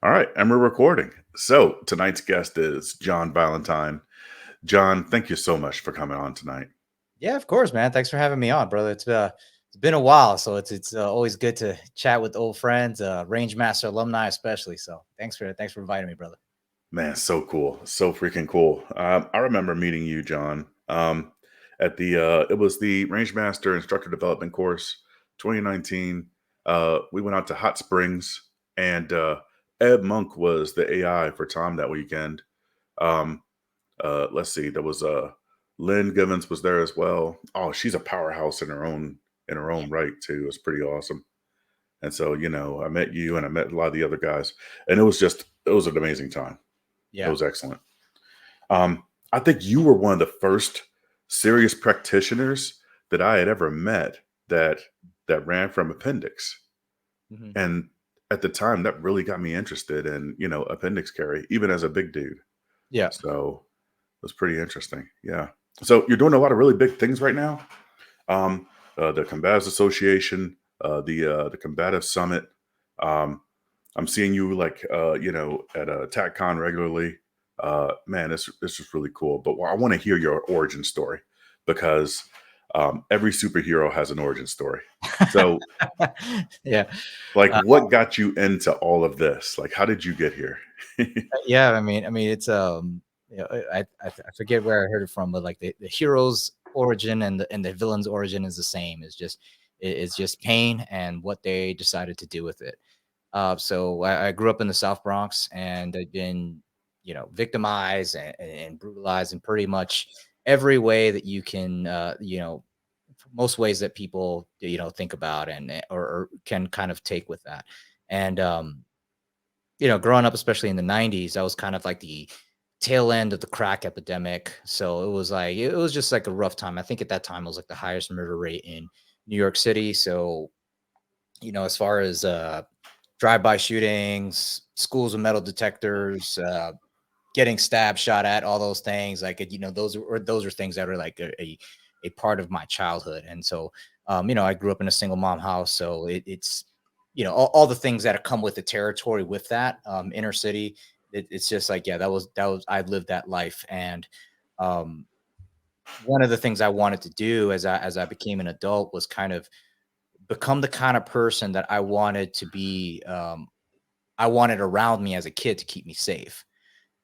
All right, and we're recording. So tonight's guest is John Valentine. John, thank you so much for coming on tonight. Yeah, of course, man. Thanks for having me on, brother. It's been a while, so it's always good to chat with old friends, Range Master alumni especially. So thanks for inviting me, brother. Man, so cool, so freaking cool. I remember meeting you, John, at the it was the Rangemaster Instructor Development Course 2019. We went out to Hot Springs, and Ed Monk was the AI for Tom that weekend. Um, let's see, there was Lynn Givens was there as well. Oh, she's a powerhouse in her Yeah, own right too. It's pretty awesome. And so, I met you and I met a lot of the other guys, and it was an amazing time. It yeah. was excellent. I think you were one of the first serious practitioners that I had ever met that ran from appendix. Hmm. And at the time, that really got me interested in appendix carry, even as a big dude. Yeah. So it was pretty interesting. Yeah. So you're doing a lot of really big things right now. Um, the Combatives Association, the Combative Summit. Um, I'm seeing you at TacCon regularly. Man, it's just really cool. But I want to hear your origin story because every superhero has an origin story. So, Yeah. like, Uh, what got you into all of this? Like, how did you get here? yeah. I mean, it's I forget where I heard it from, but like the hero's origin and the villain's origin is the same. It's just pain and what they decided to do with it. So I grew up in the South Bronx, and I've been, victimized and brutalized in pretty much every way that you can, most ways that people, think about or can kind of take with that. And, growing up, especially in the 90s, that was kind of like the tail end of the crack epidemic. So it was just like a rough time. I think at that time it was like the highest murder rate in New York City. So, as far as drive-by shootings, schools with metal detectors, getting stabbed, shot at, all those things. Like, those are things that are like a part of my childhood. And so, I grew up in a single mom house, so it's all the things that come with the territory with that inner city. It's just like, yeah, that was I lived that life. And um, one of the things I wanted to do as I became an adult was kind of become the kind of person that I wanted to be. I wanted around me as a kid to keep me safe.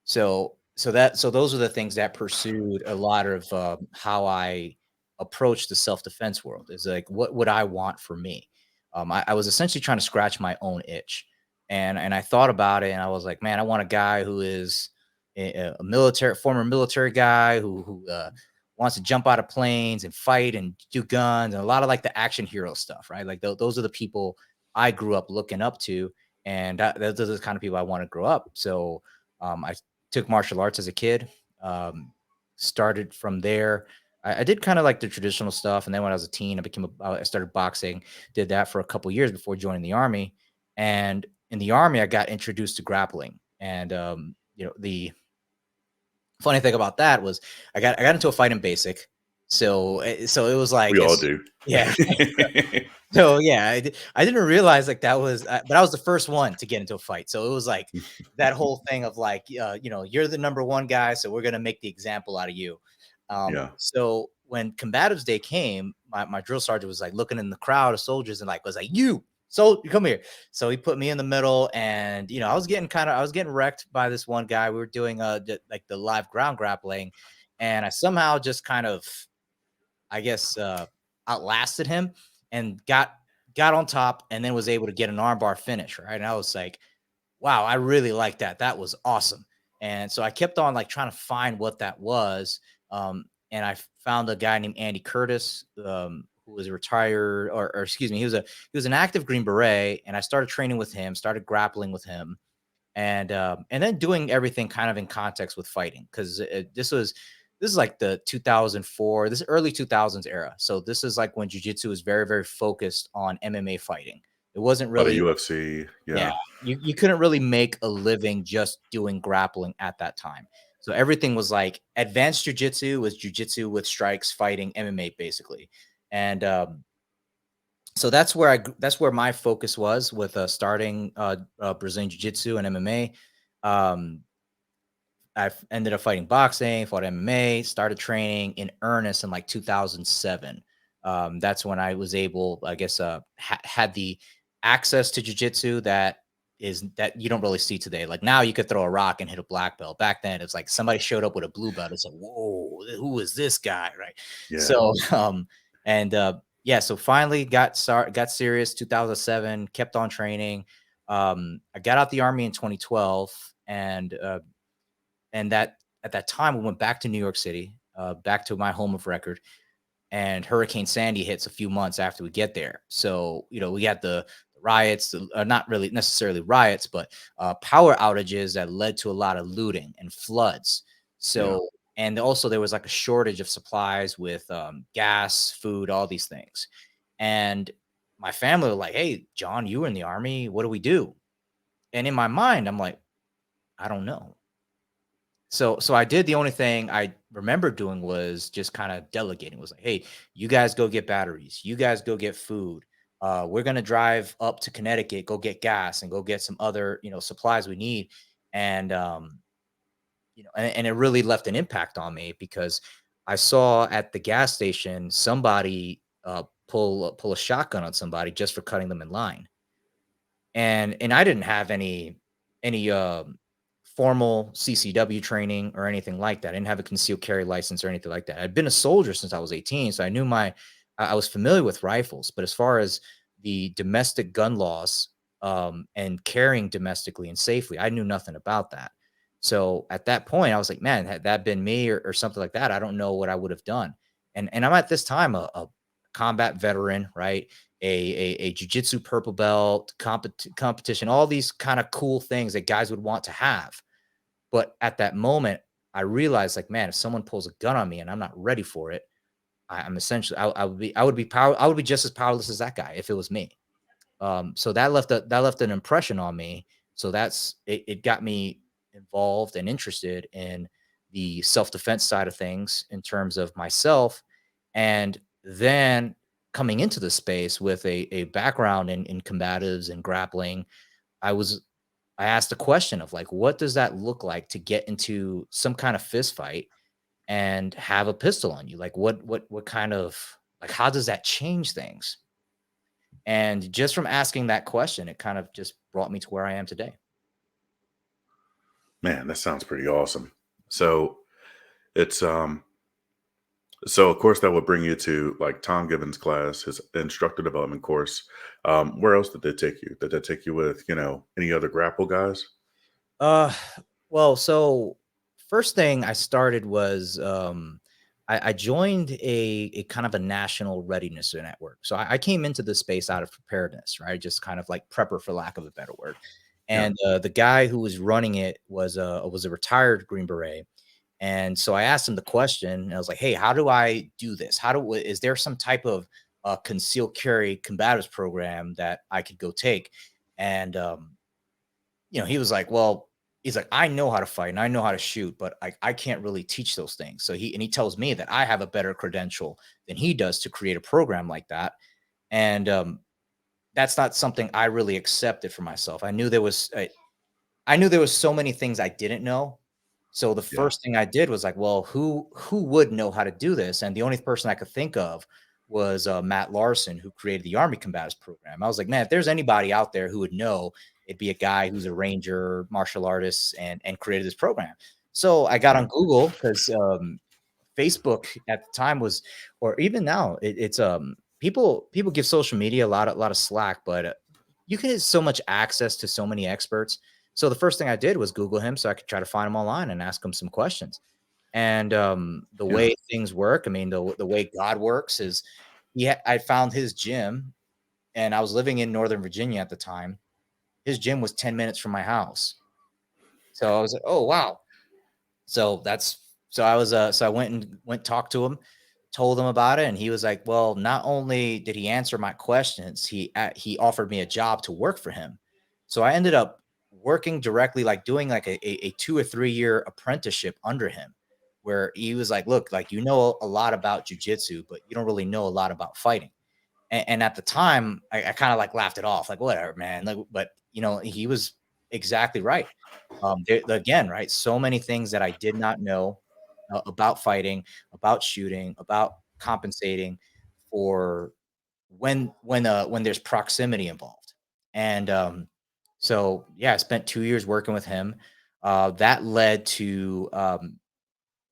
So those are the things that pursued a lot of how I approach the self defense world. Is like, what would I want for me? I was essentially trying to scratch my own itch, and I thought about it, and I was like, man, I want a guy who is a former military guy who wants to jump out of planes and fight and do guns and a lot of like the action hero stuff, right? Like those are the people I grew up looking up to, and those are the kind of people I want to grow up. So I took martial arts as a kid. Started from there. I did kind of like the traditional stuff, and then when I was a teen, I started boxing. Did that for a couple years before joining the army. And in the army, I got introduced to grappling. And the funny thing about that was I got into a fight in basic. So it was like, We all do. yeah. So yeah, I didn't realize like that was, but I was the first one to get into a fight. So it was like that whole thing of like, you're the number one guy, so we're gonna make the example out of you. Yeah. So when Combatives Day came, my drill sergeant was like looking in the crowd of soldiers and like was like, you come here. So he put me in the middle, and I was getting wrecked by this one guy. We were doing like the live ground grappling, and I somehow just kind of, I guess, outlasted him and got on top, and then was able to get an armbar finish, right? And I was like, wow, I really like that. That was awesome. And so I kept on like trying to find what that was. And I found a guy named Andy Curtis, who was a retired, or excuse me, he was an active Green Beret, and I started training with him, started grappling with him, and then doing everything kind of in context with fighting, because this is like the 2004, this early 2000s era. So this is like when jiu-jitsu was very, very focused on MMA fighting. It wasn't A lot of really, UFC. yeah, Yeah. you couldn't really make a living just doing grappling at that time. So everything was like advanced jujitsu was jujitsu with strikes, fighting, MMA basically. And So that's where my focus was with starting Brazilian Jiu-Jitsu and MMA. Um, ended up fighting boxing, fought MMA, started training in earnest in like 2007. That's when I was able, I guess, had the access to jujitsu that you don't really see today. Like now, you could throw a rock and hit a black belt. Back then, it's like somebody showed up with a blue belt. It's like, whoa, who is this guy, right? Yeah. So, and yeah, so finally got serious. 2007, kept on training. I got out the army in 2012, and that at that time we went back to New York City, back to my home of record, and Hurricane Sandy hits a few months after we get there. So we had the riots, not really necessarily riots, but power outages that led to a lot of looting and floods. Yeah. So and also there was like a shortage of supplies with gas, food, all these things, and my family were like, "Hey, John, you were in the army. What do we do?" And in my mind, I'm like, "I don't know." So I did the only thing I remember doing was just kind of delegating. Was like, hey, you guys go get batteries. You guys go get food. We're gonna drive up to Connecticut, go get gas, and go get some other supplies we need. And and it really left an impact on me because I saw at the gas station somebody pull a shotgun on somebody just for cutting them in line, and I didn't have any formal CCW training or anything like that. I didn't have a concealed carry license or anything like that. I'd been a soldier since I was 18, so I knew I was familiar with rifles. But as far as the domestic gun laws and carrying domestically and safely, I knew nothing about that. So at that point, I was like, man, had that been me or something like that, I don't know what I would have done. And I'm at this time a combat veteran, right? A jujitsu purple belt, competition, all these kind of cool things that guys would want to have. But at that moment, I realized, like, man, if someone pulls a gun on me and I'm not ready for it, I'm essentially, I would be just as powerless as that guy if it was me. So that left an impression on me. So it got me involved and interested in the self defense side of things in terms of myself, and then coming into the space with a background in combatives and grappling, I was I asked a question of like, what does that look like to get into some kind of fist fight and have a pistol on you? Like, what kind of like how does that change things? And just from asking that question, it kind of just brought me to where I am today. Man, that sounds pretty awesome. So it's so of course that would bring you to like Tom Gibbons' class, his instructor development course. Where else did they take you? Did they take you with, any other grapple guys? Uh, well, so first thing I started was I joined a kind of a national readiness network. So I came into this space out of preparedness, right? Just kind of like prepper, for lack of a better word. Yeah. And the guy who was running it was a retired Green Beret. And so I asked him the question, and I was like, "Hey, how do I do this? Is there some type of concealed carry combatives program that I could go take?" And he was like, "Well," he's like, "I know how to fight and I know how to shoot, but I can't really teach those things." So he tells me that I have a better credential than he does to create a program like that. And that's not something I really accepted for myself. I knew there was so many things I didn't know. So the Yeah. first thing I did was like, well, who would know how to do this? And the only person I could think of was Matt Larson, who created the Army Combatives program. I was like, man, if there's anybody out there who would know, it'd be a guy who's a ranger, martial artist, and created this program. So I got Yeah. on Google because Facebook at the time was, or even now, it's people give social media a lot of slack, but you can get so much access to so many experts. So the first thing I did was Google him so I could try to find him online and ask him some questions. And the Yeah. way things work, I mean, the way God works is, I found his gym, and I was living in Northern Virginia at the time. His gym was 10 minutes from my house. So I was like, oh wow. So that's so I was so I went talked to him, told him about it, and he was like, "Well, not only did he answer my questions, he offered me a job to work for him." So I ended up working directly, like doing like a 2 or 3 year apprenticeship under him, where he was like, "Look, like you know a lot about jujitsu, but you don't really know a lot about fighting." And at the time, I kind of like laughed it off, like whatever, man. Like, but he was exactly right. Again, right? So many things that I did not know about fighting, about shooting, about compensating for when there's proximity involved. And so yeah, I spent 2 years working with him. That led to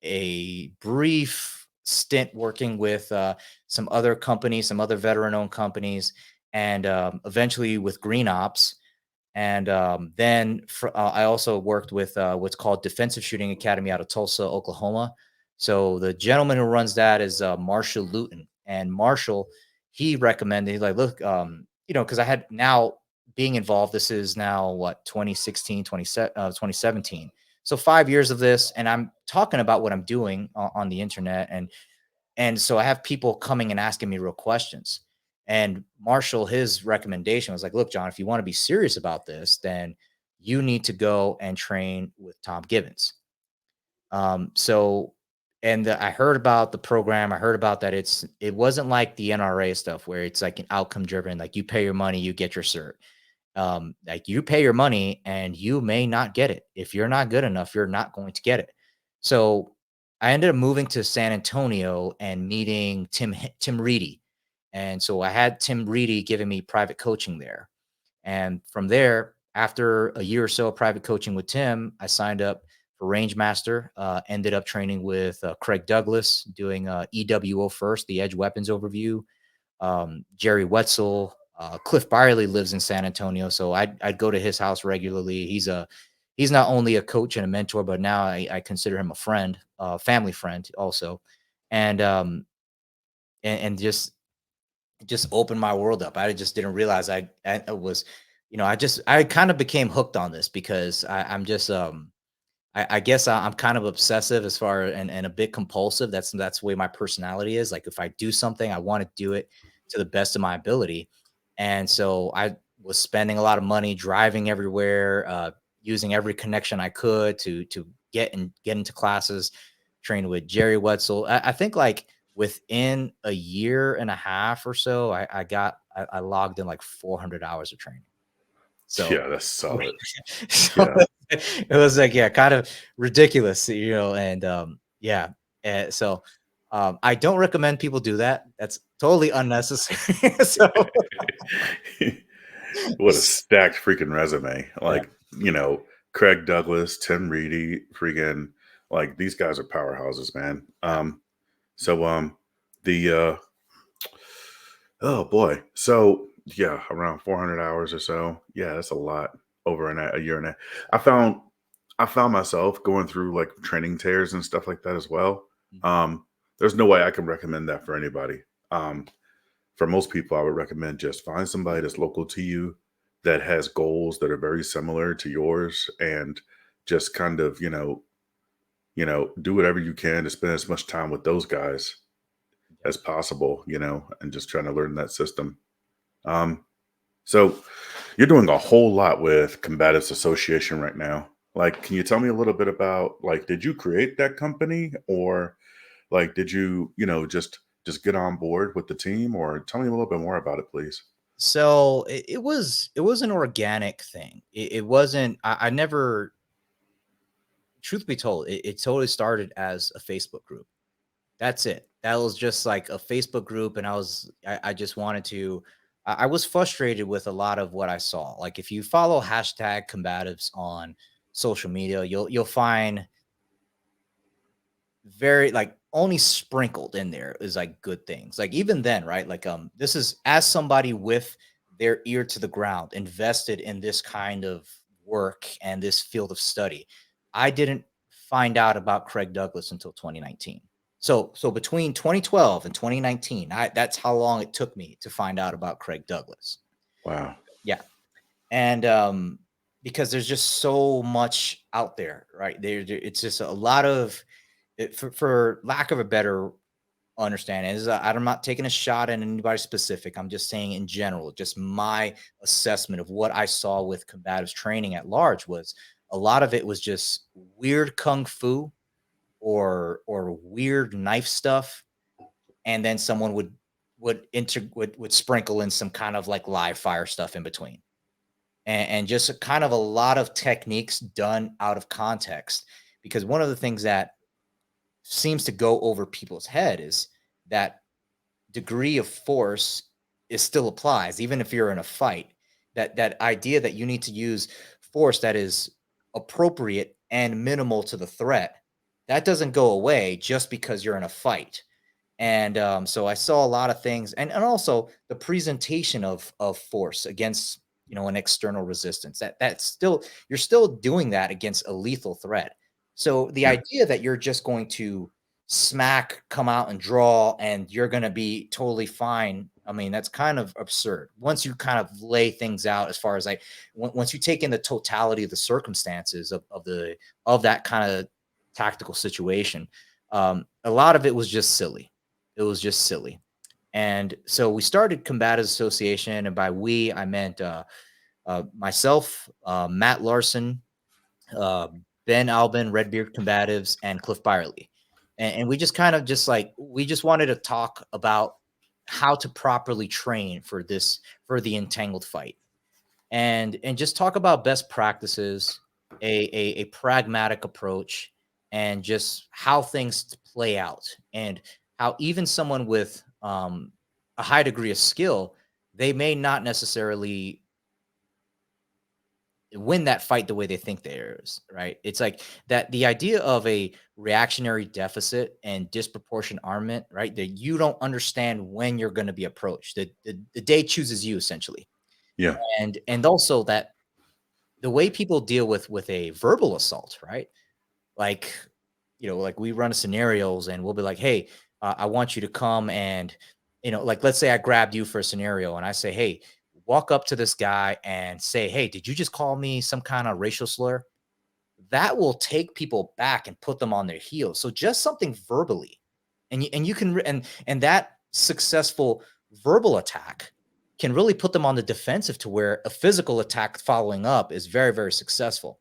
a brief stint working with some other companies, some other veteran-owned companies, and eventually with Green Ops. And then I also worked with what's called Defensive Shooting Academy out of Tulsa, Oklahoma. So the gentleman who runs that is Marshall Luton. And Marshall, he recommended, he's like, look, because I had now being involved, this is now what, 2016, 2017. So 5 years of this, and I'm talking about what I'm doing on the internet. And so I have people coming and asking me real questions. And Marshall, his recommendation was like, look, John, if you want to be serious about this, then you need to go and train with Tom Gibbons. So, and I heard about the program. I heard about that. It wasn't like the NRA stuff where it's like an outcome driven, like you pay your money, you get your cert. Like you pay your money and you may not get it. If you're not good enough, you're not going to get it. So I ended up moving to San Antonio and meeting Tim Reedy. And so I had Tim Reedy giving me private coaching there. And from there, after a year or so of private coaching with Tim, I signed up for Range Master, ended up training with Craig Douglas, doing EWO first, the Edge Weapons Overview, Jerry Wetzel. Cliff Byerly lives in San Antonio, so I'd go to his house regularly. He's not only a coach and a mentor, but now I consider him a friend, family friend also, and and just opened my world up. I just didn't realize I was, I kind of became hooked on this because I'm just I guess I'm kind of obsessive as far and a bit compulsive. That's the way my personality is. Like if I do something, I want to do it to the best of my ability. And so I was spending a lot of money driving everywhere, using every connection I could to get into classes, trained with Jerry Wetzel. I think like within a year and a half or so, I logged in like 400 hours of training. So Yeah, that's solid. so Yeah. it was like, yeah, kind of ridiculous, and yeah. So I don't recommend people do that. That's totally unnecessary. So What a stacked freaking resume. yeah, Like, Craig Douglas, Tim Reedy, freaking like these guys are powerhouses, man. yeah. The oh boy. So yeah, around 400 hours or so. Yeah, that's a lot over a year and a. I found myself going through like training tears and stuff like that as well. Mhm. Um, there's no way I can recommend that for anybody. For most people, I would recommend just find somebody that's local to you that has goals that are very similar to yours, and just kind of do whatever you can to spend as much time with those guys Yeah. as possible, and just trying to learn that system. Um, so you're doing a whole lot with Combatives Association right now. Like, can you tell me a little bit about like, did you create that company, or like, did you, just get on board with the team, or tell me a little bit more about it, please? So it was an organic thing. It wasn't. I never. Truth be told, it totally started as a Facebook group. That's it. That was just like a Facebook group, and I just wanted to. I was frustrated with a lot of what I saw. Like if you follow hashtag combatives on social media, you'll find very like only sprinkled in there is like good things. Like even then, right? Like this is as somebody with their ear to the ground, invested in this kind of work and this field of study. I didn't find out about Craig Douglas until 2019. So between 2012 and 2019, that's how long it took me to find out about Craig Douglas. Wow. Yeah. And because there's just so much out there, right? It's just a lot of for lack of a better understanding, is I'm not taking a shot at anybody specific. I'm just saying in general, just my assessment of what I saw with combatives training at large was a lot of it was just weird kung fu or weird knife stuff, and then someone would would sprinkle in some kind of like live fire stuff in between, and just a kind of a lot of techniques done out of context. Because one of the things that seems to go over people's head is that degree of force is still applies even if you're in a fight. That idea that you need to use force that is appropriate and minimal to the threat, that doesn't go away just because you're in a fight. And so I saw a lot of things, and also the presentation of force against, an external resistance. That's still, you're still doing that against a lethal threat. So the Yeah. idea that you're just going to smack, come out and draw, and you're going to be totally fine. I mean, that's kind of absurd. Once you kind of lay things out, as far as like, once you take in the totality of the circumstances of that kind of tactical situation, a lot of it was just silly. It was just silly. And so we started Combatives Association, and by we, I meant myself, Matt Larson, uh, Ben Albin, Redbeard Combatives, and Cliff Byerly. And we just kind of just like, we just wanted to talk about how to properly train for for the entangled fight, and just talk about best practices, a pragmatic approach, and just how things play out, and how even someone with a high degree of skill, they may not necessarily win that fight the way they think there is, right? It's like that, the idea of a reactionary deficit and disproportionate armament, right? That you don't understand when you're going to be approached. The day chooses you, essentially. Yeah. And also that the way people deal with a verbal assault, right? Like, like we run scenarios and we'll be like, hey, I want you to come and, like, let's say I grabbed you for a scenario and I say, hey, walk up to this guy and say, hey, did you just call me some kind of racial slur? That will take people back and put them on their heels. So just something verbally, and you can and that successful verbal attack can really put them on the defensive, to where a physical attack following up is very, very successful.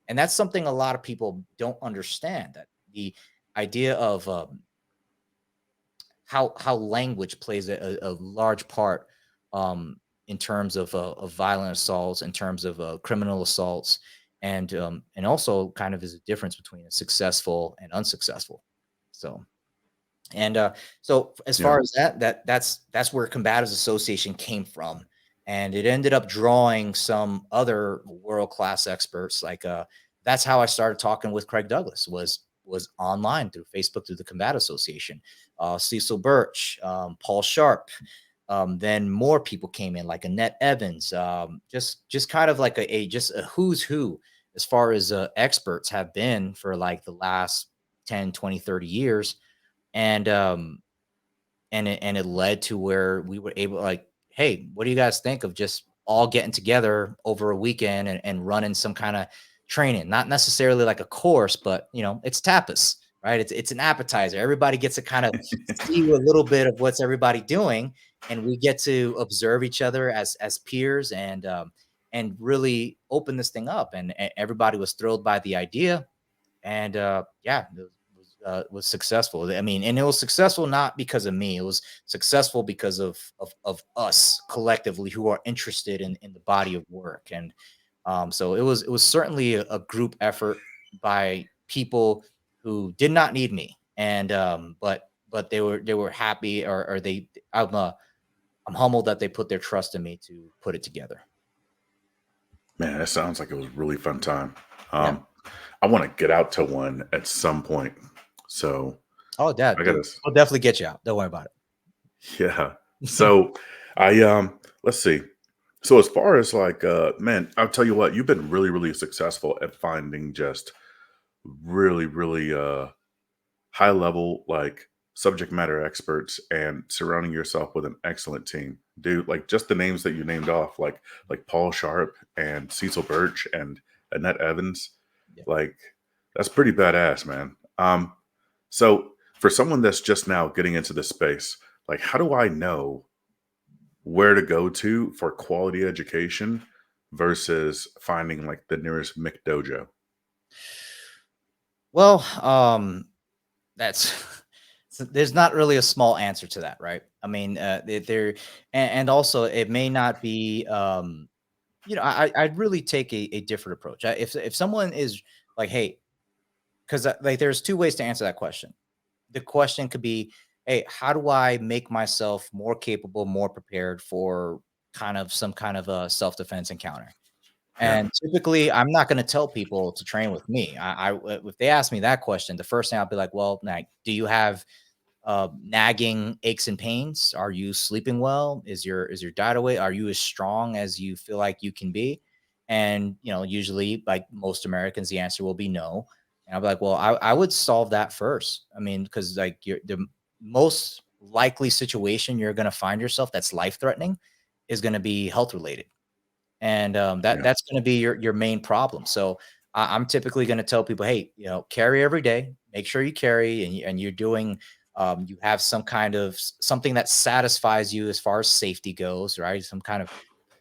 And that's something a lot of people don't understand, that the idea of how language plays a large part, um, in terms of violent assaults, in terms of criminal assaults, and also kind of is a difference between a successful and unsuccessful. So and so as Yeah. far as that's where Combatives Association came from, and it ended up drawing some other world class experts. Like that's how I started talking with Craig Douglas, was online through Facebook, through the Combat Association. Cecil Birch, Paul Sharp. Then more people came in, like Annette Evans. Just kind of like just a who's who, as far as experts have been for like the last 10, 20, 30 years. And it led to where we were able, like, hey, what do you guys think of just all getting together over a weekend and running some kind of training? Not necessarily like a course, but it's tapas, right? It's an appetizer. Everybody gets to kind of see a little bit of what's everybody doing, and we get to observe each other as peers, and really open this thing up. And everybody was thrilled by the idea, and yeah, was successful. I mean, and it was successful not because of me. It was successful because of us collectively, who are interested in the body of work. And so it was certainly a group effort by people who did not need me, and but they were happy, or they I'm humbled that they put their trust in me to put it together. Man, that sounds like it was a really fun time. Yeah. Um, I want to get out to one at some point. So Oh, Dad, I dude, gotta, we'll definitely get you out. Don't worry about yeah. it. So I let's see. So as far as like man, I'll tell you what, you've been really, really successful at finding just really, really high level like subject matter experts and surrounding yourself with an excellent team. Dude, like just the names that you named off, like Paul Sharp and Cecil Birch and Annette Evans, Yeah. like that's pretty badass, man. So for someone that's just now getting into this space, like how do I know where to go to for quality education versus finding like the nearest McDojo? Well, that's so there's not really a small answer to that, right? I mean, they're and also it may not be, I'd really take a different approach. If someone is like, hey, because like there's two ways to answer that question. The question could be, hey, how do I make myself more capable, more prepared for kind of some kind of a self defense encounter? Yeah. And typically, I'm not going to tell people to train with me. If they ask me that question, the first thing I'll be like, well, like, do you have nagging aches and pains? Are you sleeping well? Is your diet away? Are you as strong as you feel like you can be? And usually, like most Americans, the answer will be no. And I'll be like, well, I would solve that first. I mean, because like the most likely situation you're going to find yourself that's life threatening is going to be health related, and Yeah. that's going to be your main problem. So I'm typically going to tell people, hey, carry every day. Make sure you carry, and you're doing. You have some kind of something that satisfies you as far as safety goes, right? Some kind of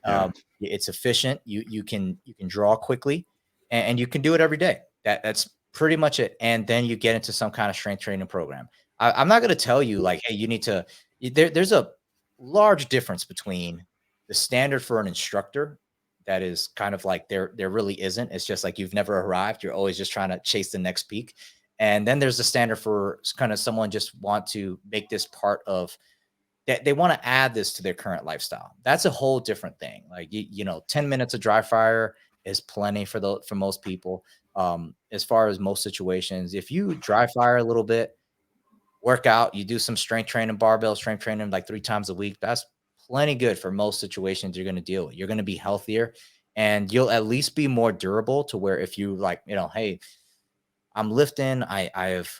Yeah. it's efficient. You can draw quickly, and you can do it every day. That's pretty much it. And then you get into some kind of strength training program. I'm not going to tell you like, hey, you need to. There's a large difference between the standard for an instructor that is kind of like there really isn't. It's just like you've never arrived. You're always just trying to chase the next peak. And then there's the standard for kind of someone just want to make this part of that they want to add this to their current lifestyle. That's a whole different thing. Like 10 minutes of dry fire is plenty for most people. As far as most situations, if you dry fire a little bit, work out, you do some strength training, barbell strength training like 3 times a week. That's plenty good for most situations you're going to deal with. You're going to be healthier and you'll at least be more durable to where if you like, hey, I'm lifting, I have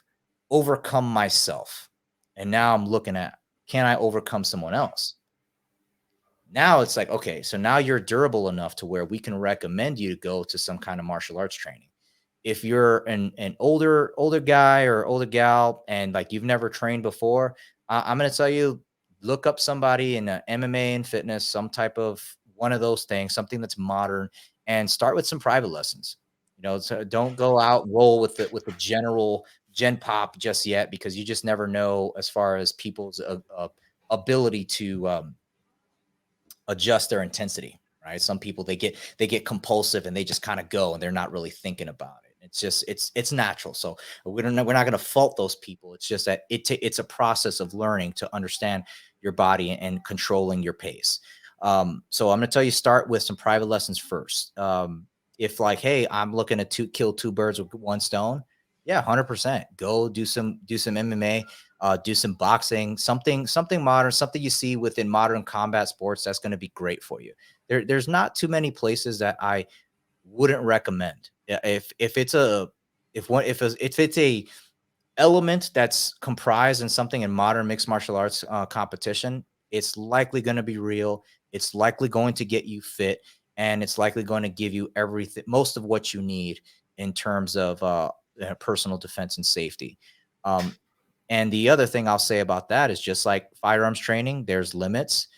overcome myself. And now I'm looking at, can I overcome someone else? Now it's like, okay, so now you're durable enough to where we can recommend you to go to some kind of martial arts training. If you're an older guy or older gal and like you've never trained before, I'm going to tell you, look up somebody in MMA and fitness, some type of one of those things, something that's modern, and start with some private lessons. So don't go out roll with the gen pop just yet, because you just never know as far as people's ability to adjust their intensity, right? Some people they get compulsive and they just kind of go and they're not really thinking about it. It's just it's natural. So we're not going to fault those people. It's just that it's a process of learning to understand your body and controlling your pace. So I'm going to tell you, start with some private lessons first. If like, hey, I'm looking to kill two birds with one stone, yeah, 100%. Go do some MMA, do some boxing, something modern, something you see within modern combat sports that's going to be great for you. There's not too many places that I wouldn't recommend. If it's a if one if it's a element that's comprised in something in modern mixed martial arts competition, it's likely going to be real. It's likely going to get you fit, and it's likely going to give you everything, most of what you need in terms of personal defense and safety. Um, and the other thing I'll say about that is just like firearms training, there's limits.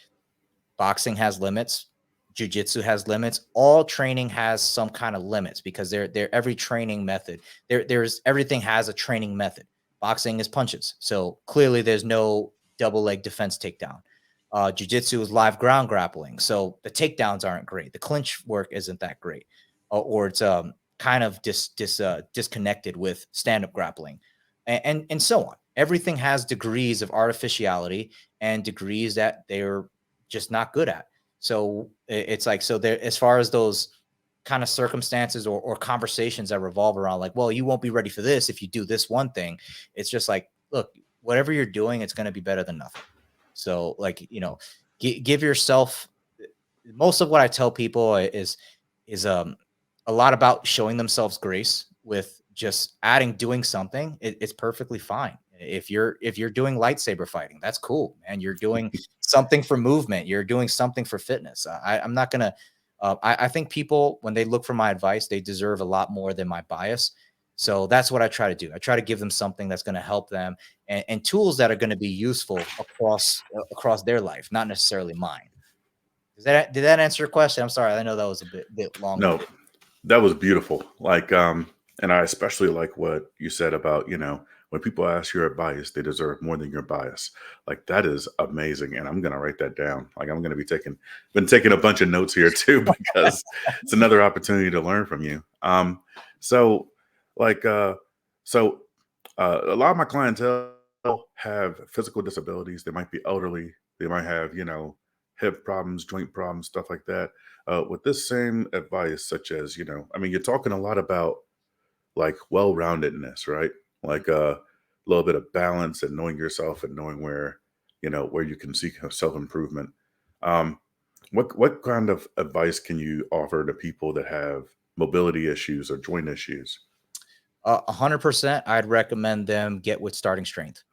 Boxing has limits. Jiu-jitsu has limits. All training has some kind of limits because they're every training method. There's everything has a training method. Boxing is punches. So clearly there's no double leg defense takedown. Jiu-jitsu is live ground grappling. So the takedowns aren't great. The clinch work isn't that great. Or it's kind of disconnected with stand-up grappling. And so on. Everything has degrees of artificiality and degrees that they're just not good at. So it's like, so there, as far as those kind of circumstances or conversations that revolve around like, well, you won't be ready for this if you do this one thing. It's just like, look, whatever you're doing, it's going to be better than nothing. So like, give yourself, most of what I tell people is a lot about showing themselves grace with just doing something. It's perfectly fine. If you're doing lightsaber fighting, that's cool, man. You're doing something for movement. You're doing something for fitness. I'm not gonna. I think people, when they look for my advice, they deserve a lot more than my bias. So that's what I try to do. I try to give them something that's going to help them, and tools that are going to be useful across their life, not necessarily mine. Did that answer your question? I'm sorry. I know that was a bit No, long-winded. that was beautiful. Like, and I especially like what you said about, When people ask your advice, they deserve more than your bias. Like that is amazing, and I'm gonna write that down. Like I'm gonna be been taking a bunch of notes here too because it's another opportunity to learn from you. So like so a lot of my clientele have physical disabilities. They might be elderly. They might have hip problems, joint problems, stuff like that. With this same advice, such as I mean, you're talking a lot about like well-roundedness, right? Like a little bit of balance and knowing yourself and knowing where you can seek self-improvement. Um, what kind of advice can you offer to people that have mobility issues or joint issues? 100%, I'd recommend them get with starting strength,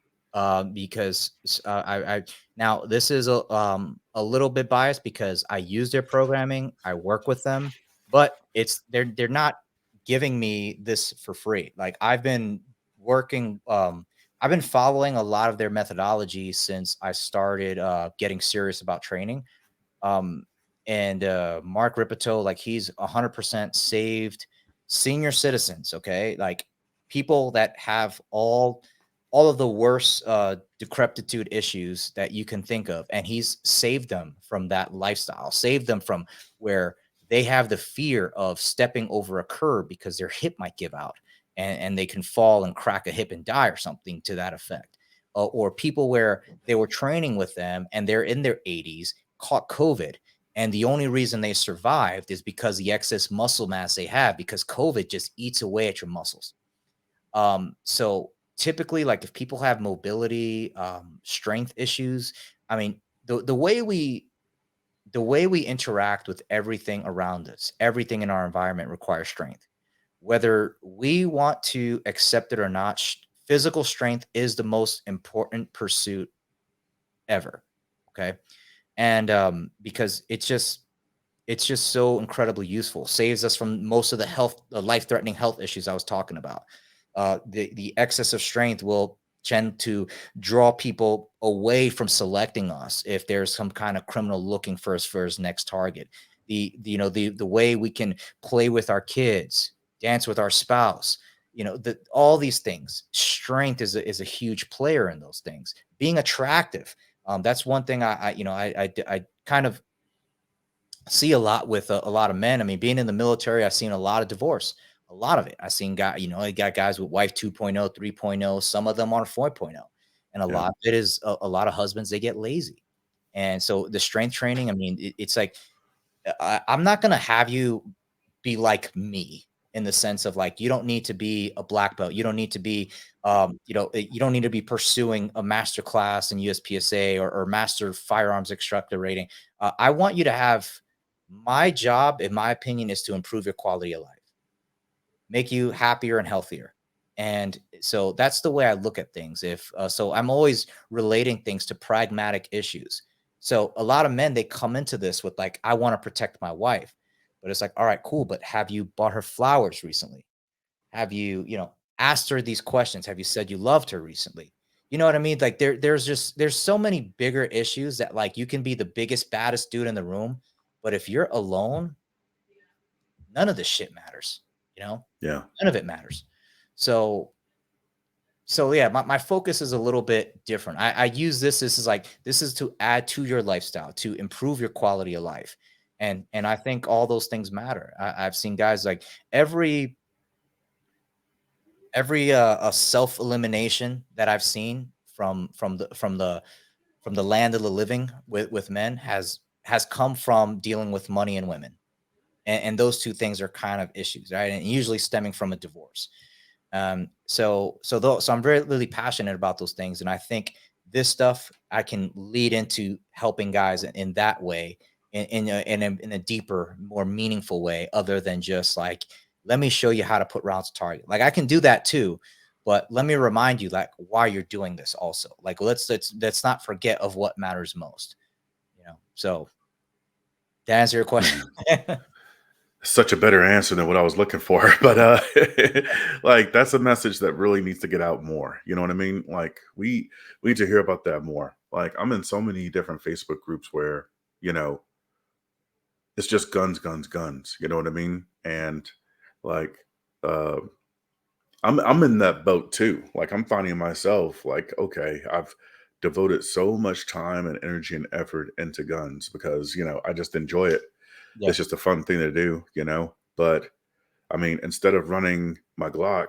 because I now this is a little bit biased because I use their programming, I work with them, but they're not giving me this for free. Like I've been following a lot of their methodology since I started getting serious about training. um and Mark Ripito, like he's 100% saved senior citizens, okay, like people that have all of the worst decrepitude issues that you can think of, and he's saved them from that lifestyle, saved them from where they have the fear of stepping over a curb because their hip might give out, and they can fall and crack a hip and die or something to that effect. Or people where they were training with them and they're in their 80s, caught COVID. And the only reason they survived is because the excess muscle mass they have, because COVID just eats away at your muscles. So typically, like if people have mobility, strength issues, I mean, the way we interact with everything around us, everything in our environment requires strength. Whether we want to accept it or not, physical strength is the most important pursuit ever. Okay. And because it's just so incredibly useful. Saves us from most of the life-threatening health issues I was talking about. The excess of strength will tend to draw people away from selecting us if there's some kind of criminal looking for us for his next target. The way we can play with our kids, dance with our spouse, all these things. Strength is a huge player in those things. Being attractive, that's one thing I kind of see a lot with a lot of men. I mean, being in the military, I've seen a lot of divorce, a lot of it. I've seen I got guys with wife 2.0, 3.0, some of them are 4.0. And a Yeah, lot of it is a lot of husbands, they get lazy. And so the strength training, I mean, it's like I'm not gonna have you be like me in the sense of like you don't need to be a black belt. You don't need to be you don't need to be pursuing a master class in USPSA or master firearms instructor rating. I want you to have my job, in my opinion, is to improve your quality of life, make you happier and healthier. And so that's the way I look at things. If so, I'm always relating things to pragmatic issues. So a lot of men, they come into this with like, I want to protect my wife, but it's like, all right, cool, but have you bought her flowers recently? Have you, asked her these questions? Have you said you loved her recently? You know what I mean? Like there's so many bigger issues that like you can be the biggest, baddest dude in the room, but if you're alone, none of this shit matters. You know, yeah, none of it matters. So yeah, my focus is a little bit different. I use this is like this is to add to your lifestyle, to improve your quality of life. And I think all those things matter. I've seen guys like every a self elimination that I've seen from the land of the living with men has come from dealing with money and women. And those two things are kind of issues, right? And usually stemming from a divorce. So I'm very really passionate about those things, and I think this stuff I can lead into helping guys in that way, in a deeper, more meaningful way, other than just like, let me show you how to put rounds to target. Like I can do that too, but let me remind you like why you're doing this also. Like let's not forget of what matters most. So to answer your question. man. Such a better answer than what I was looking for. But like that's a message that really needs to get out more. You know what I mean? Like we need to hear about that more. Like I'm in so many different Facebook groups where, you know, it's just guns, guns, guns. You know what I mean? And like uh I'm in that boat too. Like I'm finding myself like, okay, I've devoted so much time and energy and effort into guns because, I just enjoy it. Yeah. It's just a fun thing to do. But I mean, instead of running my Glock,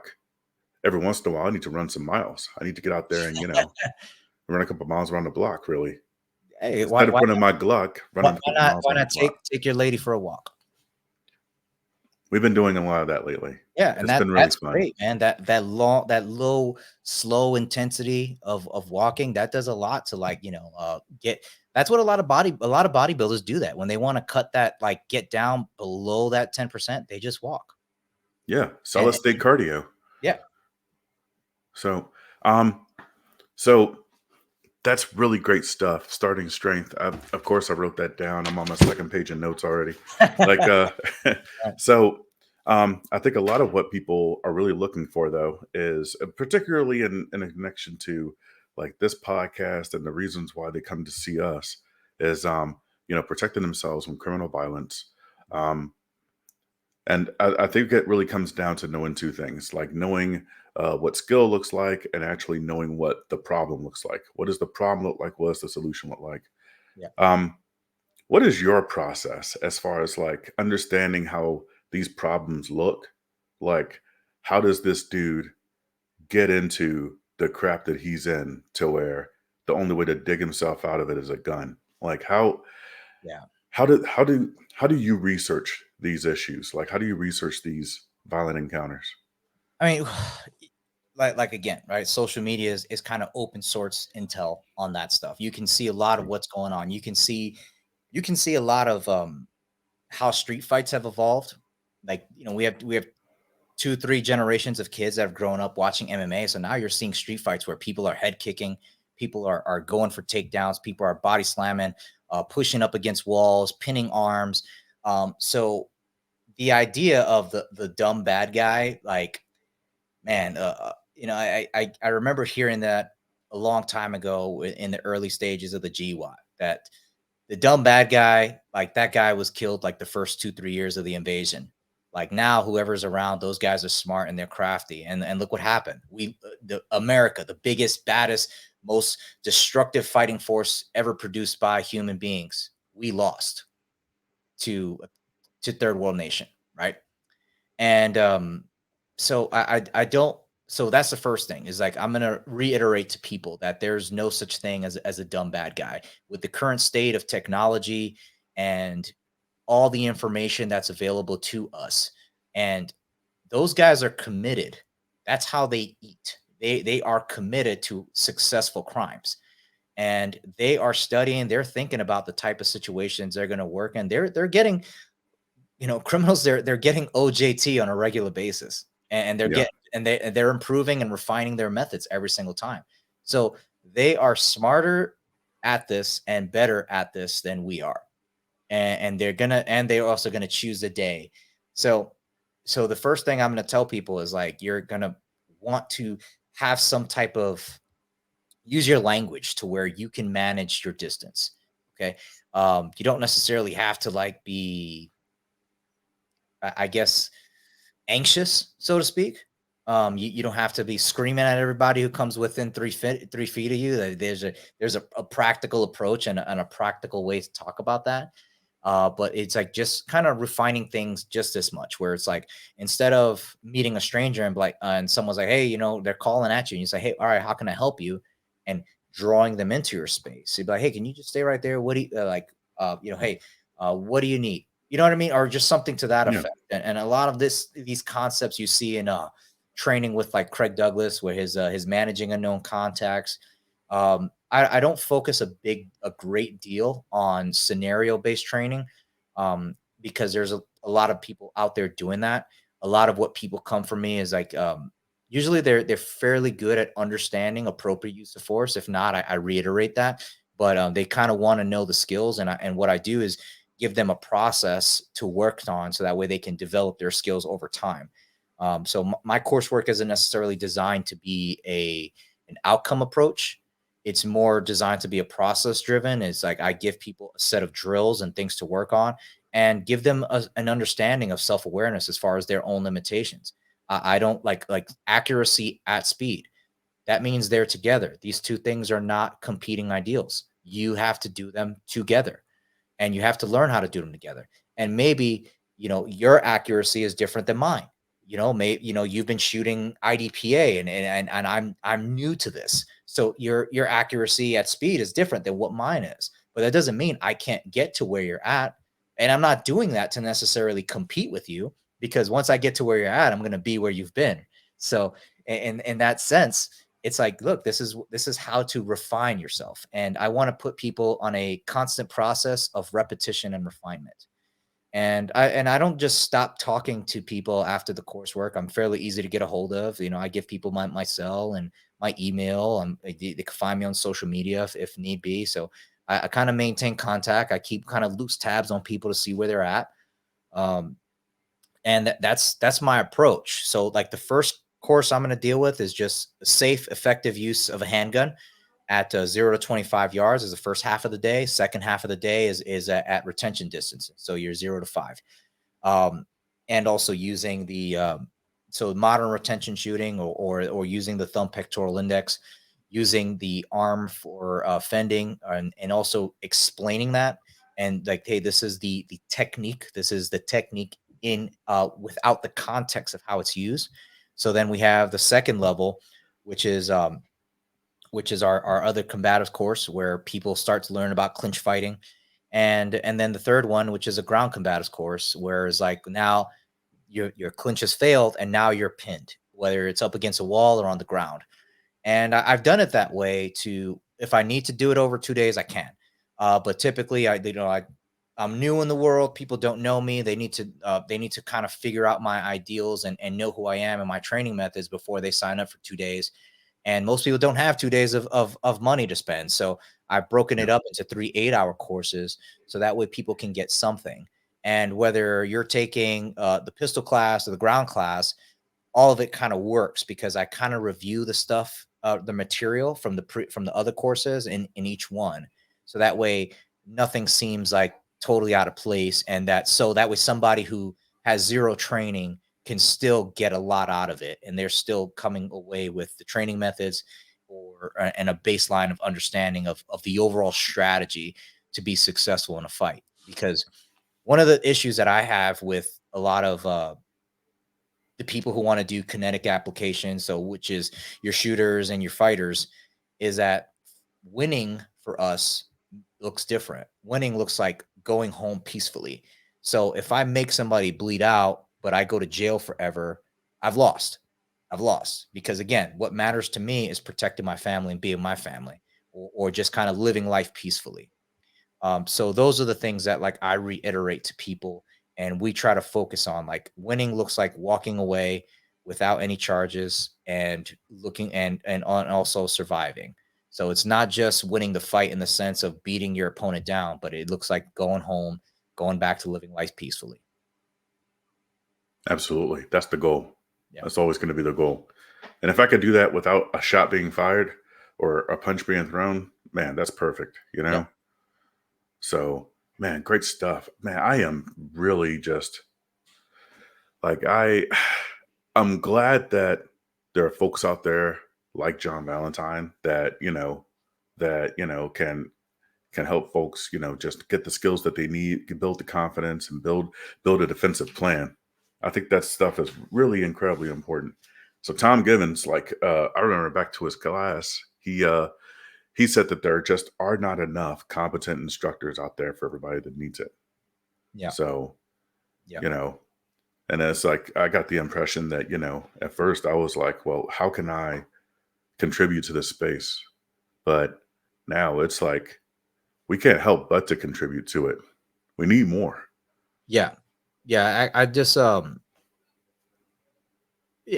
every once in a while I need to run some miles. I need to get out there and, run a couple miles around the block, really. Hey, Instead of running my Glock, running a couple miles why around the not block. take your lady for a walk? We've been doing a lot of that lately. Yeah, and It's been really that's fun. great, man. That low, slow intensity of walking, that does a lot to, like, get that's what a lot of bodybuilders do. That when they want to cut that, like, get down below that 10%, they just walk. Yeah, solid And state cardio. yeah. So, um, so that's really great stuff. Starting strength. Of course, I wrote that down. I'm on my second page of notes already. Like, so I think a lot of what people are really looking for, though, is particularly in a connection to like this podcast and the reasons why they come to see us is, protecting themselves from criminal violence. Um, and I think it really comes down to knowing two things, like knowing what skill looks like and actually knowing what the problem looks like. What does the problem look like? What does the solution look like? Yeah. Um, what is your process as far as like understanding how these problems look? Like, how does this dude get into the crap that he's in to where the only way to dig himself out of it is a gun? Like, Yeah. how do you research these issues? Like, how do you research these violent encounters? I mean, like again, right? Social media is kind of open source intel on that stuff. You can see a lot of True. what's going on. You can see a lot of how street fights have evolved. Like, we have 2, 3 generations of kids that have grown up watching MMA. So now you're seeing street fights where people are head kicking, people are going for takedowns, people are body slamming, pushing up against walls, pinning arms. So the idea of the dumb bad guy, like, man, I remember hearing that a long time ago in the early stages of the GWAT, that the dumb bad guy, like, that guy was killed like the first 2, 3 years of the invasion. Like, now whoever's around, those guys are smart and they're crafty. And look what happened. The America, the biggest, baddest, most destructive fighting force ever produced by human beings, we lost to third world nation, right? And so I don't. So that's the first thing, is like, I'm gonna reiterate to people that there's no such thing as a dumb bad guy. With the current state of technology and all the information that's available to us, and those guys are committed. That's how they eat. They are committed to successful crimes, and they are studying. They're thinking about the type of situations they're going to work, and they're getting, criminals, they're getting OJT on a regular basis, and they're Yeah. getting and they're improving and refining their methods every single time. So they are smarter at this and better at this than we are, and they're also gonna choose a day. So the first thing I'm gonna tell people is, like, you're gonna want to have some type of, use your language to where you can manage your distance. Okay. You don't necessarily have to, like, be, I guess, anxious, so to speak. You don't have to be screaming at everybody who comes within 3 feet of you. There's a practical approach and a practical way to talk about that. But it's like just kind of refining things just as much, where it's like, instead of meeting a stranger and like, and someone's like, hey, they're calling at you, and you say, hey, all right, how can I help you? And drawing them into your space. You'd be like, hey, can you just stay right there? What do you hey, what do you need? You know what I mean? Or just something to that Yeah. effect. And a lot of these concepts you see in training with, like, Craig Douglas, where his managing unknown contacts. I don't focus a great deal on scenario based training, because there's a lot of people out there doing that. A lot of what people come from me is like, usually they're fairly good at understanding appropriate use of force. If not, I reiterate that. But they kind of want to know the skills, and what I do is give them a process to work on, so that way they can develop their skills over time. So my coursework isn't necessarily designed to be an outcome approach. It's more designed to be a process driven. It's like, I give people a set of drills and things to work on, and give them an understanding of self awareness as far as their own limitations. I don't like accuracy at speed. That means they're together. These two things are not competing ideals. You have to do them together, and you have to learn how to do them together. And maybe, your accuracy is different than mine. Maybe, you've been shooting IDPA, and I'm new to this. So your accuracy at speed is different than what mine is. But that doesn't mean I can't get to where you're at. And I'm not doing that to necessarily compete with you, because once I get to where you're at, I'm going to be where you've been. So in that sense, it's like, look, this is how to refine yourself. And I want to put people on a constant process of repetition and refinement. And I don't just stop talking to people after the coursework. I'm fairly easy to get a hold of. I give people my cell and my email. They can find me on social media if need be. So I kind of maintain contact. I keep kind of loose tabs on people to see where they're at. Um, and that's my approach. So like the first course I'm going to deal with is just safe, effective use of a handgun at 0 to 25 yards is the first half of the day. Second half of the day is at retention distance. So you're 0 to 5. Um, and also using the so modern retention shooting, or using the thumb pectoral index, using the arm for fending, and also explaining that, and like, hey, this is the technique. This is the technique in without the context of how it's used. So then we have the second level, which is our other combatives course, where people start to learn about clinch fighting. And then the third one, which is a ground combatives course, where it's like, now your clinch has failed and now you're pinned, whether it's up against a wall or on the ground. And I've done it that way to, if I need to do it over 2 days, I can. But typically, I'm new in the world. People don't know me. They need to kind of figure out my ideals, and know who I am and my training methods before they sign up for 2 days. And most people don't have 2 days of money to spend. So I've broken it Yep. up into 3 8-hour courses, so that way people can get something. And whether you're taking the pistol class or the ground class, all of it kind of works, because I kind of review the stuff, the material from the other courses in each one. So that way nothing seems like totally out of place, and that way somebody who has zero training can still get a lot out of it, and they're still coming away with the training methods, and a baseline of understanding of the overall strategy to be successful in a fight. Because one of the issues that I have with a lot of the people who want to do kinetic applications, so which is your shooters and your fighters, is that winning for us looks different. Winning looks like going home peacefully. So if I make somebody bleed out, but I go to jail forever, I've lost. I've lost, because again, what matters to me is protecting my family and being my family, or just kind of living life peacefully. So those are the things that, like, I reiterate to people, and we try to focus on. Like, winning looks like walking away without any charges, and looking and on also surviving. So it's not just winning the fight in the sense of beating your opponent down, but it looks like going home, going back to living life peacefully. Absolutely. That's the goal. Yeah. That's always going to be the goal. And if I could do that without a shot being fired or a punch being thrown, man, that's perfect, you Yep. know? So, man, great stuff. Man, I am really just like I'm glad that there are folks out there like John Valentine that, can help folks, just get the skills that they need, can build the confidence and build a defensive plan. I think that stuff is really incredibly important. So Tom Givens, like I remember back to his class, he said that there just are not enough competent instructors out there for everybody that needs it. Yeah. So, Yeah. you know, and it's like I got the impression that, at first I was like, well, how can I contribute to this space? But now it's like we can't help but to contribute to it. We need more. Yeah. Yeah. I just yeah,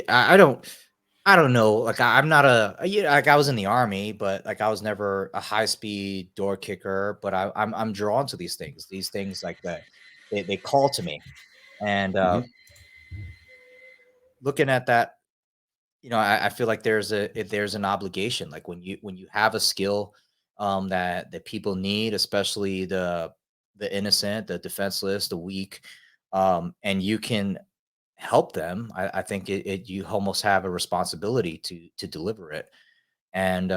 I don't know. Like, I'm not like, I was in the army, but like, I was never a high speed door kicker. But I'm drawn to these things. These things like that, they call to me. And Mhm. looking at that, I feel like there's an obligation. Like, when you have a skill that people need, especially the innocent, the defenseless, the weak, and you can help them, I think you almost have a responsibility to deliver it. And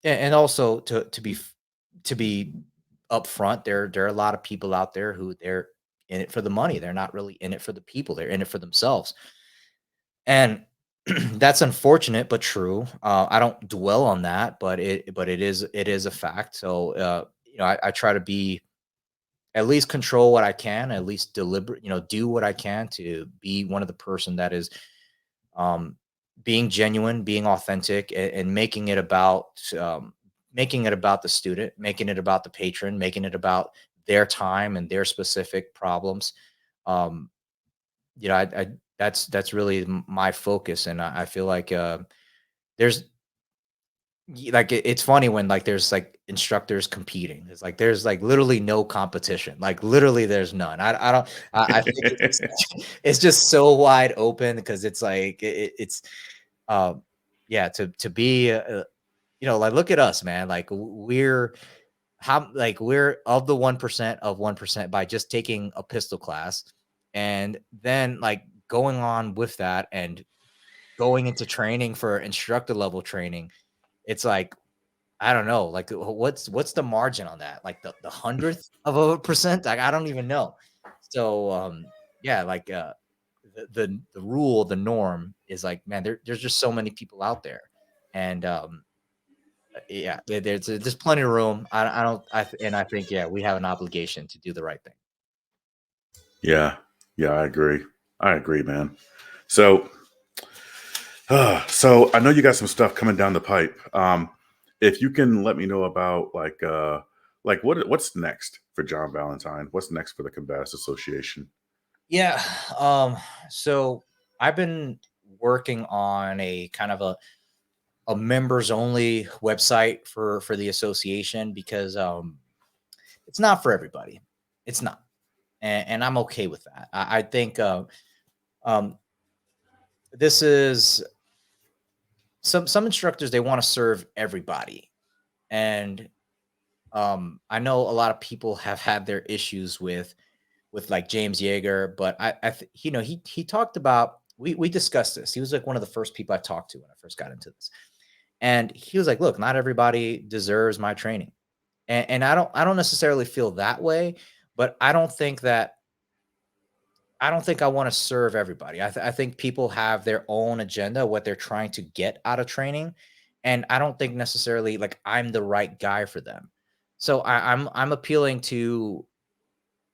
and also to be upfront, there are a lot of people out there who they're in it for the money. They're not really in it for the people. They're in it for themselves. And that's unfortunate but true. I don't dwell on that, but it is a fact. So I try to be at least control what I can, at least deliberate, do what I can to be one of the person that is um, being genuine, being authentic, and making it about the student, making it about the patron, making it about their time and their specific problems. Um, I that's really my focus, and I feel like there's like it's funny when like there's like instructors competing. It's like there's like literally no competition. Like literally there's none. I don't. I think it's just so wide open because it's like it's um, yeah, to be, like, look at us, man. Like we're of the 1% of 1% by just taking a pistol class, and then like going on with that and going into training for instructor level training. It's like I don't know, like what's the margin on that? Like the hundredth of a percent? Like I don't even know. So yeah, like the rule, the norm is like, man, there's just so many people out there, and yeah, there's plenty of room. I don't, and I think yeah, we have an obligation to do the right thing. Yeah, yeah, I agree. I agree, man. So, so I know you got some stuff coming down the pipe. If you can let me know about like what's next for John Valentine? What's next for the Combatives Association? Yeah. Um. So I've been working on a kind of a members only website for the association because it's not for everybody. It's not, and I'm okay with that. I think um this is some instructors, they want to serve everybody, and I know a lot of people have had their issues with like James Yeager, but he talked about, we discussed this. He was like one of the first people I talked to when I first got into this, and he was like, "Look, not everybody deserves my training," and I don't necessarily feel that way, but I don't think I want to serve everybody. I think people have their own agenda, what they're trying to get out of training, and I don't think necessarily like I'm the right guy for them. So I'm appealing to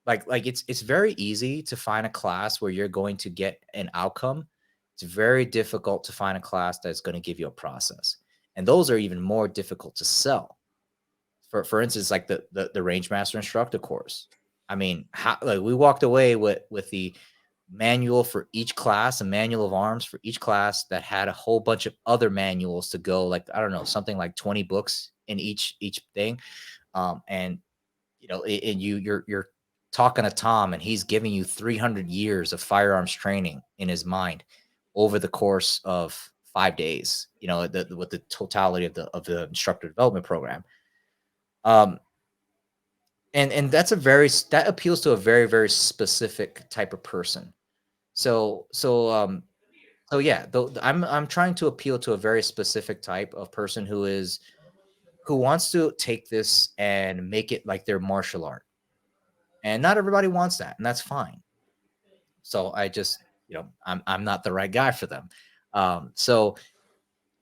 like it's very easy to find a class where you're going to get an outcome. It's very difficult to find a class that's going to give you a process, and those are even more difficult to sell. For instance, like the range master instructor course. I mean, how, like we walked away with the manual for each class, a manual of arms for each class that had a whole bunch of other manuals to go, like I don't know, something like 20 books in each thing. And and you're talking to Tom, and he's giving you 300 years of firearms training in his mind over the course of 5 days. With the totality of the instructor development program. Um, and that appeals to a very very specific type of person. So yeah, though I'm trying to appeal to a very specific type of person who wants to take this and make it like their martial art. And not everybody wants that, and that's fine. So I just, I'm not the right guy for them. So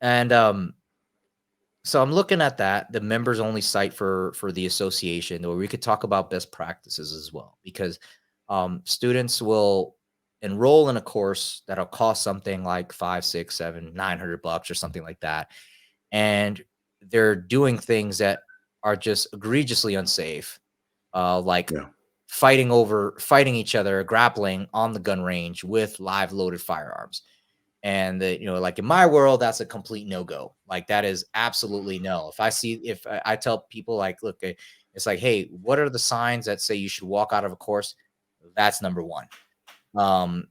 and so I'm looking at that, the members only site for the association, where we could talk about best practices as well, because students will enroll in a course that'll cost something like 5, 6, 7, 900 bucks or something like that, and they're doing things that are just egregiously unsafe, like Yeah. fighting each other, grappling on the gun range with live loaded firearms. And like in my world, that's a complete no-go. Like that is absolutely no. If I tell people like, look, it's like, hey, what are the signs that say you should walk out of a course? That's number one. But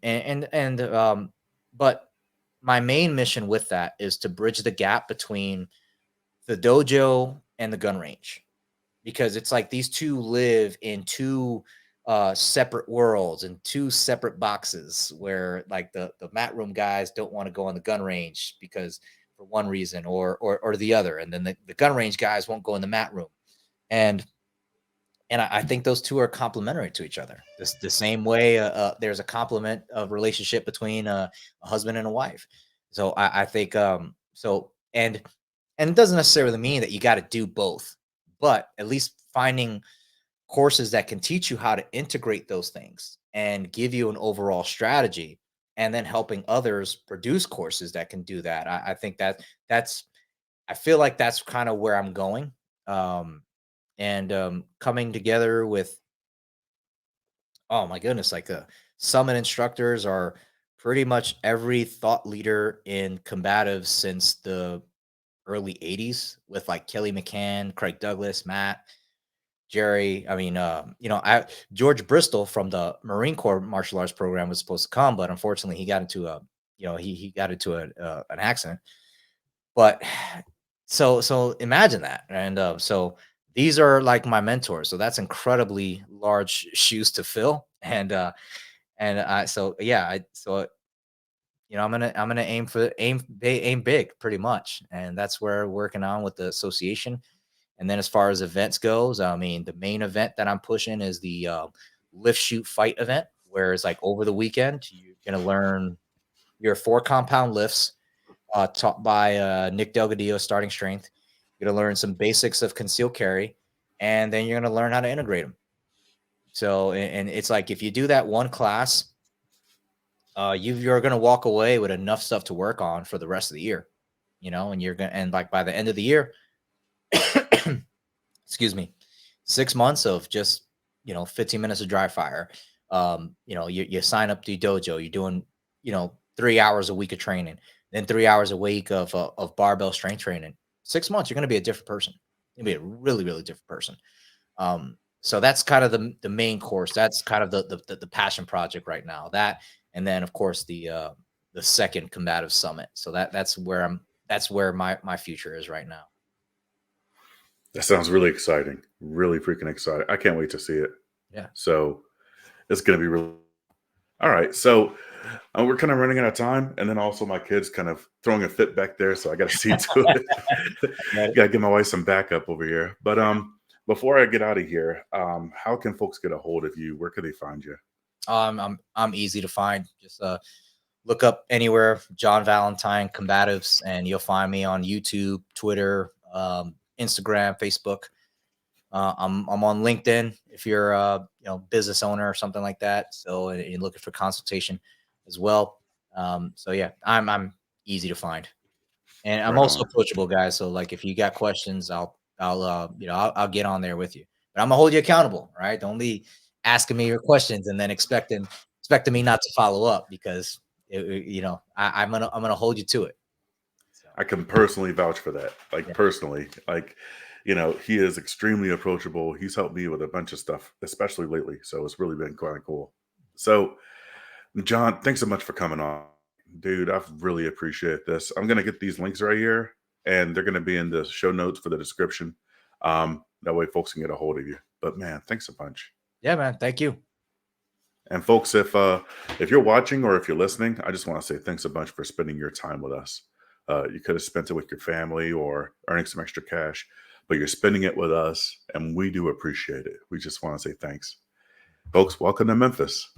my main mission with that is to bridge the gap between the dojo and the gun range, because it's like these two live in two separate worlds and two separate boxes where like the mat room guys don't want to go on the gun range because for one reason or the other, and then the gun range guys won't go in the mat room. And I think those two are complementary to each other. This the same way there's a complement of relationship between a husband and a wife. So I think so and it doesn't necessarily mean that you got to do both, but at least finding courses that can teach you how to integrate those things and give you an overall strategy, and then helping others produce courses that can do that. I think that's I feel like that's kind of where I'm going. And coming together with, oh my goodness, like summit instructors are pretty much every thought leader in combatives since the early 80s with like Kelly McCann, Craig Douglas, Matt, Jerry. I mean, I George Bristol from the Marine Corps martial arts program was supposed to come, but unfortunately he got into a, he got into an accident. But so imagine that, and so these are like my mentors. So that's incredibly large shoes to fill, and I so yeah, I'm gonna aim big pretty much, and that's where we're working on with the association. And then as far as events goes, I mean, the main event that I'm pushing is the lift shoot fight event, where it's like over the weekend you're gonna learn your 4 compound lifts taught by Nick Delgadillo, starting strength. You're gonna learn some basics of concealed carry, and then you're gonna learn how to integrate them. So, and it's like if you do that one class, you're gonna walk away with enough stuff to work on for the rest of the year, and you're gonna and like by the end of the year, excuse me, 6 months of just 15 minutes of dry fire. You sign up to dojo, you're doing 3 hours a week of training, then 3 hours a week of barbell strength training. 6 months, you're going to be a different person. You're going to be a really really different person. So that's kind of the main course. That's kind of the passion project right now. That, and then of course the second combative summit. So that's where my future is right now. That sounds really exciting. Really freaking exciting. I can't wait to see it. Yeah. So it's going to be really all right. So we're kind of running out of time, and then also my kid's kind of throwing a fit back there, so I got to see to it. Got to give my wife some backup over here. But before I get out of here, how can folks get a hold of you? Where can they find you? I'm easy to find. Just look up anywhere John Valentine Combatives, and you'll find me on YouTube, Twitter, Instagram, Facebook. I'm on LinkedIn if you're a business owner or something like that. So and you're looking for consultation as well. So yeah, I'm easy to find, and I'm Right also on. approachable, guys. So like if you got questions, I'll get on there with you. But I'm gonna hold you accountable, right? Don't be asking me your questions and then expecting me not to follow up because I'm gonna hold you to it. So I can personally vouch for that. Like yeah, personally, like he is extremely approachable. He's helped me with a bunch of stuff, especially lately. So it's really been kind of cool. So John, thanks so much for coming on. Dude, I really appreciate this. I'm gonna get these links right here, and they're gonna be in the show notes for the description. That way folks can get a hold of you. But man, thanks a bunch. yeah, man. Thank you. And folks, if you're watching or if you're listening, I just want to say thanks a bunch for spending your time with us. You could have spent it with your family or earning some extra cash, but you're spending it with us, and we do appreciate it. We just want to say thanks. Folks, welcome to Memphis.